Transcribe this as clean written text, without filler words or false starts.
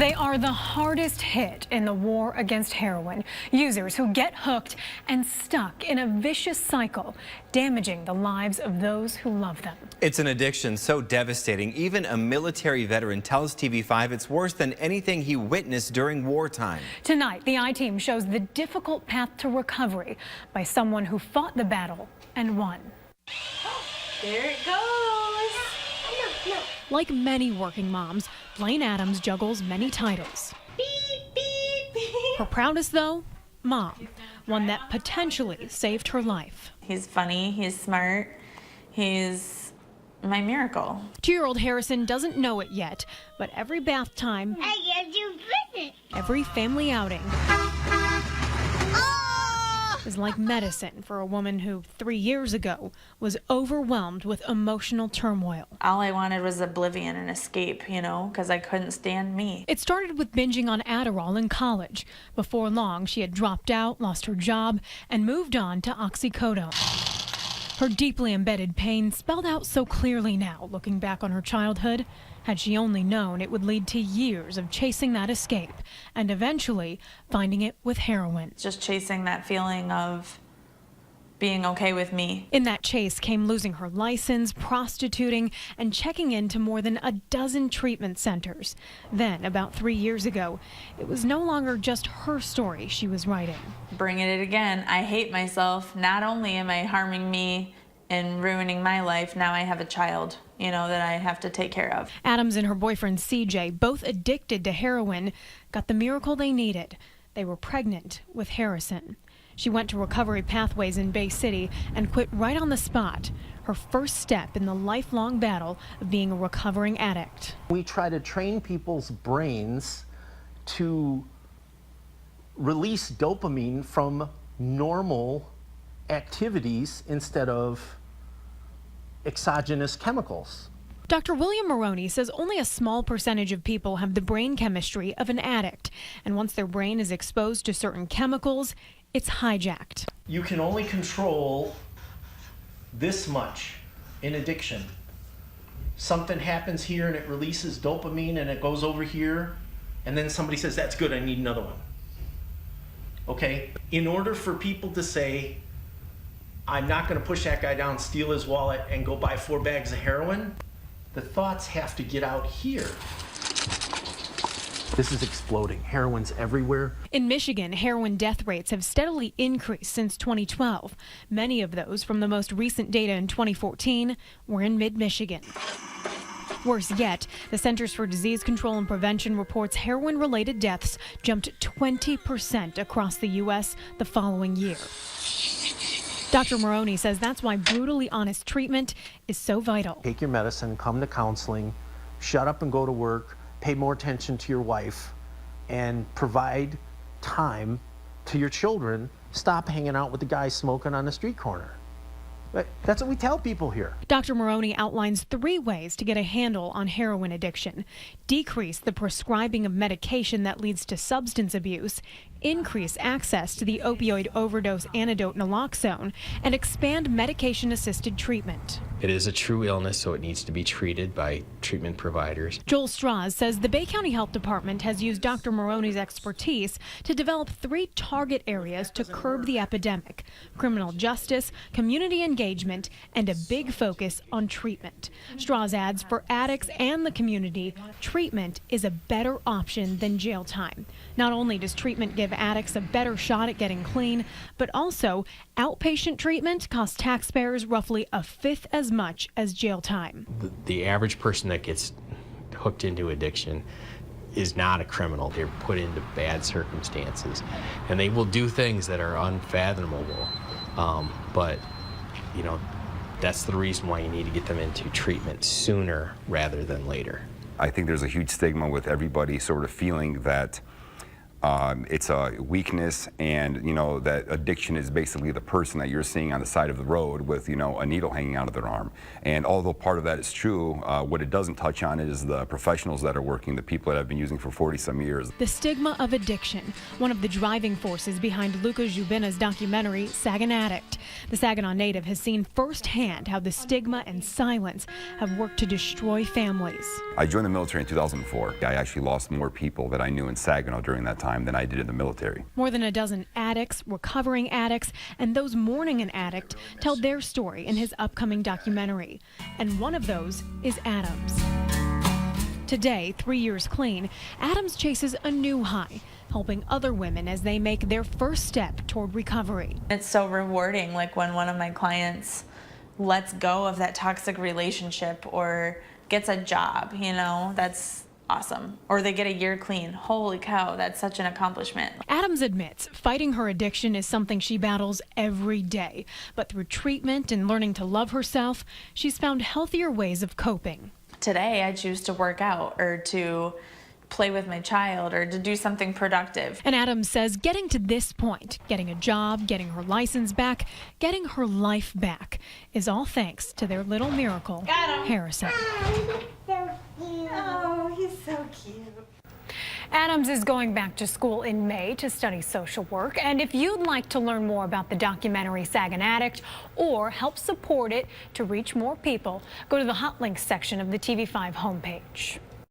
They are the hardest hit in the war against heroin. Users who get hooked and stuck in a vicious cycle, damaging the lives of those who love them. It's an addiction so devastating. Even a military veteran tells TV5 it's worse than anything he witnessed during wartime. Tonight, the I-Team shows the difficult path to recovery by someone who fought the battle and won. There it goes. Like many working moms, Blaine Adams juggles many titles. Beep, beep, beep. Her proudest, though, mom, one that potentially saved her life. He's funny, he's smart, he's my miracle. 2-year-old Harrison doesn't know it yet, but every bath time, every family outing is like medicine for a woman who 3 years ago was overwhelmed with emotional turmoil. All I wanted was oblivion and escape, you know, because I couldn't stand me. It started with binging on Adderall in college. Before long, she had dropped out, lost her job, and moved on to oxycodone. Her deeply embedded pain spelled out so clearly now, looking back on her childhood. Had she only known, it would lead to years of chasing that escape and eventually finding it with heroin. Just chasing that feeling of being okay with me. In that chase came losing her license, prostituting, and checking into more than a dozen treatment centers. Then, about 3 years ago, it was no longer just her story she was writing. Bringing it again. I hate myself. Not only am I harming me and ruining my life, now I have a child, you know, that I have to take care of. Adams and her boyfriend CJ, both addicted to heroin, got the miracle they needed. They were pregnant with Harrison. She went to Recovery Pathways in Bay City and quit right on the spot, her first step in the lifelong battle of being a recovering addict. We try to train people's brains to release dopamine from normal activities instead of exogenous chemicals. Dr. William Maroney says only a small percentage of people have the brain chemistry of an addict, and once their brain is exposed to certain chemicals, it's hijacked. You can only control this much in addiction. Something happens here and it releases dopamine and it goes over here, and then somebody says, that's good, I need another one. Okay? In order for people to say, I'm not going to push that guy down, steal his wallet, and go buy 4 bags of heroin, the thoughts have to get out here. This is exploding. Heroin's everywhere. In Michigan, heroin death rates have steadily increased since 2012. Many of those from the most recent data in 2014 were in mid-Michigan. Worse yet, the Centers for Disease Control and Prevention reports heroin-related deaths jumped 20% across the U.S. the following year. Dr. Maroney says that's why brutally honest treatment is so vital. Take your medicine, come to counseling, shut up and go to work, pay more attention to your wife, and provide time to your children. Stop hanging out with the guy smoking on the street corner. But that's what we tell people here. Dr. Maroney outlines 3 ways to get a handle on heroin addiction: decrease the prescribing of medication that leads to substance abuse, increase access to the opioid overdose antidote naloxone, and expand medication-assisted treatment. It is a true illness, so it needs to be treated by treatment providers. Joel Strauss says the Bay County Health Department has used Dr. Maroney's expertise to develop 3 target areas to curb the epidemic: criminal justice, community engagement, and a big focus on treatment. Strauss adds for addicts and the community, treatment is a better option than jail time. Not only does treatment give addicts a better shot at getting clean, but also outpatient treatment costs taxpayers roughly 1/5 as much as jail time. The average person that gets hooked into addiction is not a criminal. They're put into bad circumstances, and they will do things that are unfathomable. But, you know, that's the reason why you need to get them into treatment sooner rather than later. I think there's a huge stigma with everybody sort of feeling that It's a weakness, and that addiction is basically the person that you're seeing on the side of the road with a needle hanging out of their arm. And although part of that is true, what it doesn't touch on is the professionals that are working, the people that have been using for 40-some years. The stigma of addiction, one of the driving forces behind Luca Jubina's documentary, Saginaw Addict. The Saginaw native has seen firsthand how the stigma and silence have worked to destroy families. I joined the military in 2004. I actually lost more people that I knew in Saginaw during that time than I did in the military. More than a dozen addicts, recovering addicts, and those mourning an addict tell their story in his upcoming documentary. And one of those is Adams. Today, 3 years clean, Adams chases a new high, helping other women as they make their first step toward recovery. It's so rewarding, like when one of my clients lets go of that toxic relationship or gets a job, that's awesome. Or they get a year clean. Holy cow, that's such an accomplishment. Adams admits fighting her addiction is something she battles every day. But through treatment and learning to love herself, she's found healthier ways of coping. Today, I choose to work out or to play with my child or to do something productive. And Adams says getting to this point, getting a job, getting her license back, getting her life back, is all thanks to their little miracle, Harrison. Oh, he's so cute. Adams is going back to school in May to study social work. And if you'd like to learn more about the documentary Saginaw Addict or help support it to reach more people, go to the hot links section of the TV5 homepage.